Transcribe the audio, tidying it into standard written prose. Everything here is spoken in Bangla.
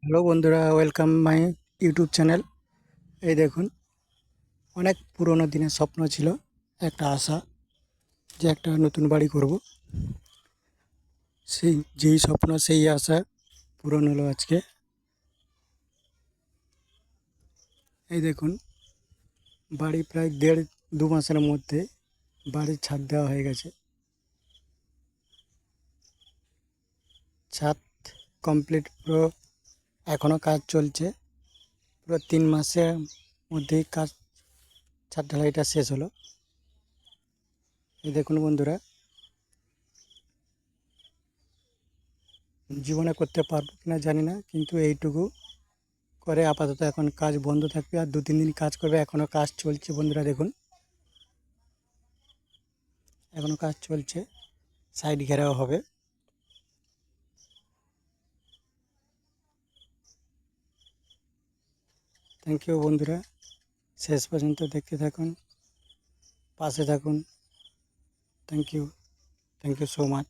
হ্যালো বন্ধুরা, ওয়েলকাম মাই ইউটিউব চ্যানেল। এই দেখুন, অনেক পুরনো দিনের স্বপ্ন ছিল, একটা আশা যে একটা নতুন বাড়ি করব। যেই স্বপ্ন সেই আশা পূরণ হলো আজকে। এই দেখুন, বাড়ি প্রায় দেড় দু মাসের মধ্যে বাড়ির ছাদ দেওয়া হয়ে গেছে। ছাদ কমপ্লিট পুরো, এখনও কাজ চলছে। পুরো 3 মাসের মধ্যেই কাজ, ছাদ ঢালাইটা শেষ হলো। এই দেখুন বন্ধুরা, জীবনে করতে পারবো কিনা জানি না, কিন্তু এইটুকু করে আপাতত এখন কাজ বন্ধ থাকবে। আর 2-3 দিন কাজ করবে, এখনও কাজ চলছে বন্ধুরা। দেখুন, এখনও কাজ চলছে, সাইড ঘেরাও হবে। থ্যাংক ইউ বন্ধুরা, শেষ পর্যন্ত দেখতে থাকুন, পাশে থাকুন। Thank you, thank you so much.